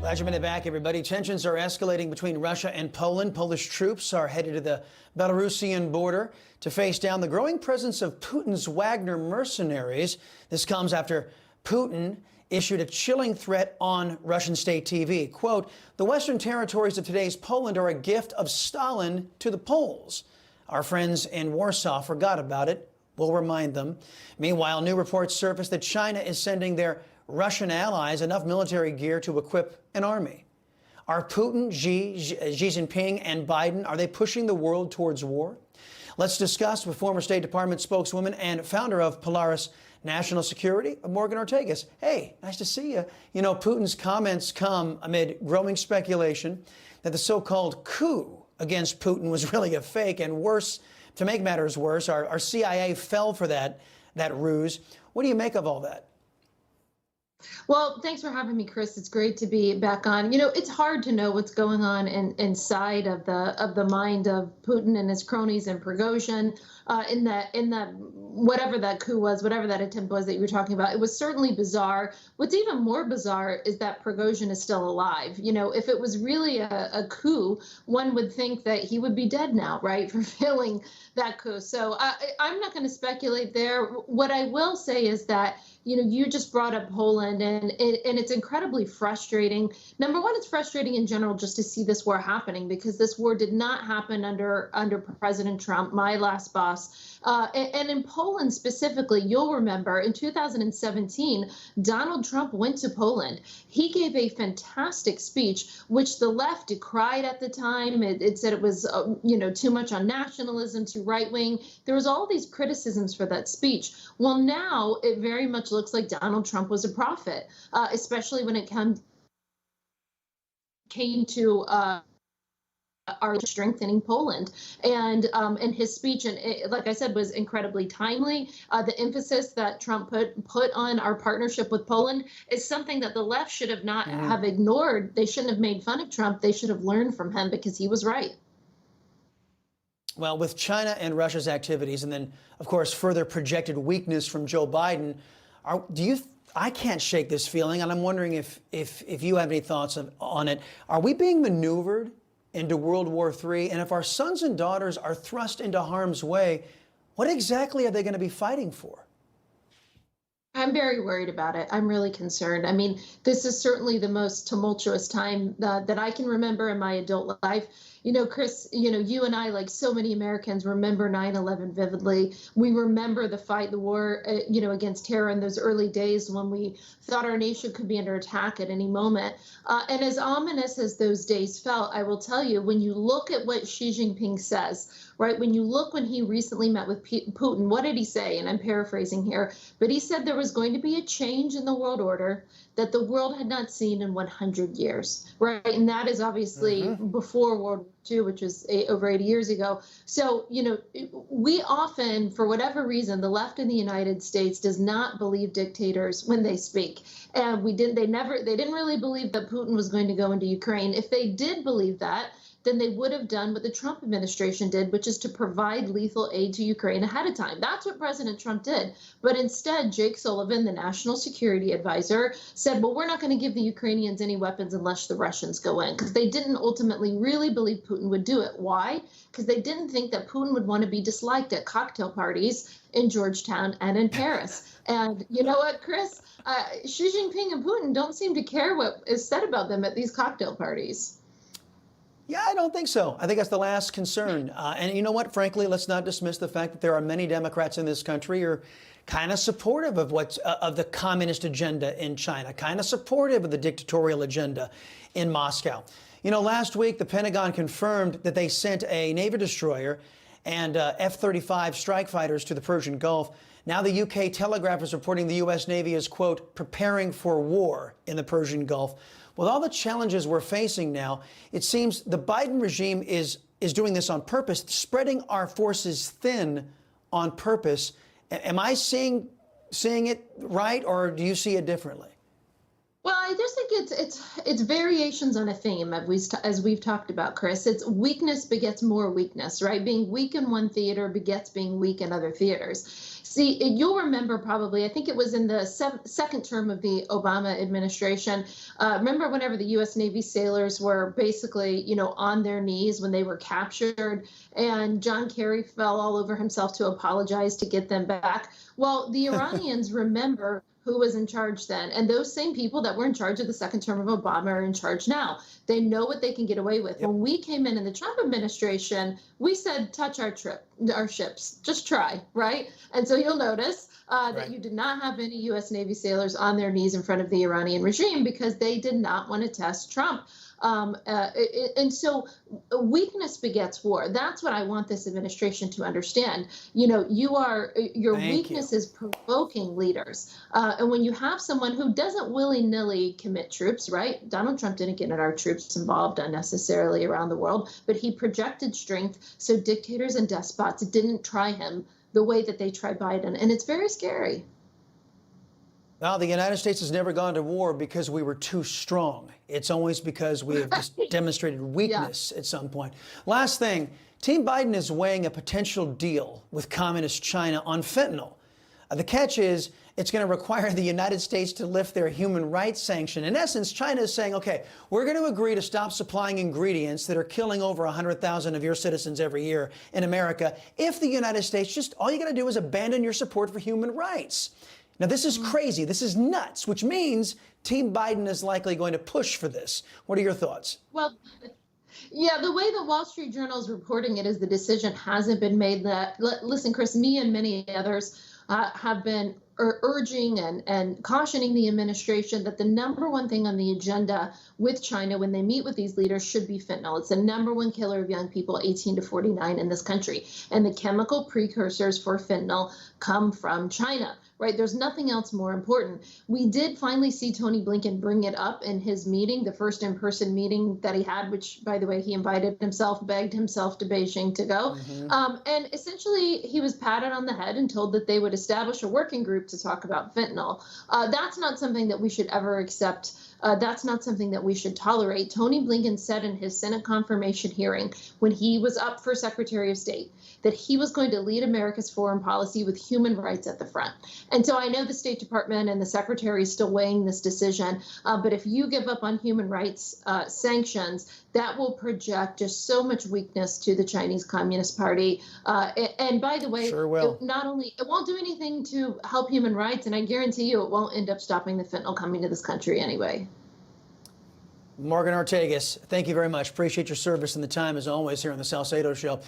Glad you made it back, everybody. Tensions are escalating between Russia and Poland. Polish troops are headed to the Belarusian border to face down the growing presence of Putin's Wagner mercenaries. This comes after Putin issued a chilling threat on Russian state TV. Quote, "The Western territories of today's Poland are a gift of Stalin to the Poles. Our friends in Warsaw forgot about it. We'll remind them." Meanwhile, new reports surface that China is sending their Russian allies enough military gear to equip an army. Are Putin, Xi Jinping, and Biden, are they pushing the world towards war? Let's discuss with former State Department spokeswoman and founder of Polaris National Security, Morgan Ortagus. Hey, nice to see you. You know, Putin's comments come amid growing speculation that the so-called coup against Putin was really a fake, and worse, to make matters worse, our CIA fell for that ruse. What do you make of all that? Well, thanks for having me, Chris. It's great to be back on. You know, it's hard to know what's going on inside of the mind of Putin and his cronies and Prigozhin in that whatever that coup was, whatever that attempt was that you were talking about. It was certainly bizarre. What's even more bizarre is that Prigozhin is still alive. You know, if it was really a coup, one would think that he would be dead now, right, for failing that coup. So I'm not going to speculate there. What I will say is that, you know, you just brought up Poland, and it's incredibly frustrating. Number one, it's frustrating in general just to see this war happening, because this war did not happen under President Trump, my last boss. And in Poland specifically, you'll remember in 2017, Donald Trump went to Poland. He gave a fantastic speech, which the left decried at the time. It said it was, you know, too much on nationalism, too right wing. There was all these criticisms for that speech. Well, now it very much looks like Donald Trump was a prophet, especially when it came to our strengthening Poland, and his speech, and like I said, was incredibly timely. The emphasis that Trump put on our partnership with Poland is something that the left should have not have ignored. They shouldn't have made fun of Trump. They should have learned from him, because he was right. Well, with China and Russia's activities, and then, of course, further projected weakness from Joe Biden, I can't shake this feeling, and I'm wondering if you have any thoughts on it. Are we being maneuvered into World War III? And if our sons and daughters are thrust into harm's way, what exactly are they going to be fighting for? I'm very worried about it. I'm really concerned. I mean, this is certainly the most tumultuous time that I can remember in my adult life. You know, Chris, you know, you and I, like so many Americans, remember 9/11 vividly. We remember the fight, the war, you know, against terror in those early days when we thought our nation could be under attack at any moment. And as ominous as those days felt, I will tell you, when you look at what Xi Jinping says, right, when you look when he recently met with Putin, what did he say? And I'm paraphrasing here, but he said there was going to be a change in the world order that the world had not seen in 100 years, right? And that is obviously before World War II, which was over 80 years ago. So, you know, we often, for whatever reason, the left in the United States does not believe dictators when they speak. And they didn't really believe that Putin was going to go into Ukraine. If they did believe that, then they would have done what the Trump administration did, which is to provide lethal aid to Ukraine ahead of time. That's what President Trump did. But instead, Jake Sullivan, the national security advisor, said, well, we're not going to give the Ukrainians any weapons unless the Russians go in, because they didn't ultimately really believe Putin would do it. Why? Because they didn't think that Putin would want to be disliked at cocktail parties in Georgetown and in Paris. And you know what, Chris? Xi Jinping and Putin don't seem to care what is said about them at these cocktail parties. Yeah, I don't think so. I think that's the last concern. And you know what? Frankly, let's not dismiss the fact that there are many Democrats in this country who are kind of supportive of of the communist agenda in China, kind of supportive of the dictatorial agenda in Moscow. You know, last week, the Pentagon confirmed that they sent a Navy destroyer and F-35 strike fighters to the Persian Gulf. Now the UK Telegraph is reporting the U.S. Navy is, quote, preparing for war in the Persian Gulf. With all the challenges we're facing now, it seems the Biden regime is doing this on purpose, spreading our forces thin on purpose. Am I seeing it right, or do you see it differently? Well, I just think it's variations on a theme, as we've talked about, Chris. It's weakness begets more weakness, right? Being weak in one theater begets being weak in other theaters. See, you'll remember probably, I think it was in the second term of the Obama administration. Remember whenever the U.S. Navy sailors were basically, on their knees when they were captured, and John Kerry fell all over himself to apologize to get them back. Well, the Iranians remember who was in charge then. And those same people that were in charge of the second term of Obama are in charge now. They know what they can get away with. Yep. When we came in the Trump administration, we said, touch our ships, just try, right? And so you'll notice that you did not have any U.S. Navy sailors on their knees in front of the Iranian regime because they did not want to test Trump. And so weakness begets war. That's what I want this administration to understand. Your weakness is provoking leaders. And when you have someone who doesn't willy-nilly commit troops, right? Donald Trump didn't get our troops involved unnecessarily around the world, but he projected strength. So dictators and despots didn't try him the way that they tried Biden. And it's very scary. Well, the United States has never gone to war because we were too strong. It's always because we have just demonstrated weakness at some point. Last thing, Team Biden is weighing a potential deal with communist China on fentanyl. The catch is it's going to require the United States to lift their human rights sanction. In essence, China is saying, okay, we're going to agree to stop supplying ingredients that are killing over 100,000 of your citizens every year in America if the United States just, all you got to do is abandon your support for human rights. Now, this is crazy. This is nuts, which means Team Biden is likely going to push for this. What are your thoughts? Well, yeah, the way the Wall Street Journal is reporting it is the decision hasn't been made. Listen, Chris, me and many others have been urging and cautioning the administration that the number one thing on the agenda with China when they meet with these leaders should be fentanyl. It's the number one killer of young people 18 to 49 in this country. And the chemical precursors for fentanyl come from China. Right? There's nothing else more important. We did finally see Tony Blinken bring it up in his meeting, the first in-person meeting that he had, which, by the way, he invited himself, begged himself to Beijing to go. And essentially, he was patted on the head and told that they would establish a working group to talk about fentanyl. That's not something that we should ever accept. That's not something that we should tolerate. Tony Blinken said in his Senate confirmation hearing when he was up for Secretary of State that he was going to lead America's foreign policy with human rights at the front. And so I know the State Department and the Secretary is still weighing this decision, but if you give up on human rights sanctions, that will project just so much weakness to the Chinese Communist Party. And by the way, sure will. It won't do anything to help human rights, and I guarantee you it won't end up stopping the fentanyl coming to this country anyway. Morgan Ortagus, thank you very much. Appreciate your service and the time, as always, here on the Salcedo Show.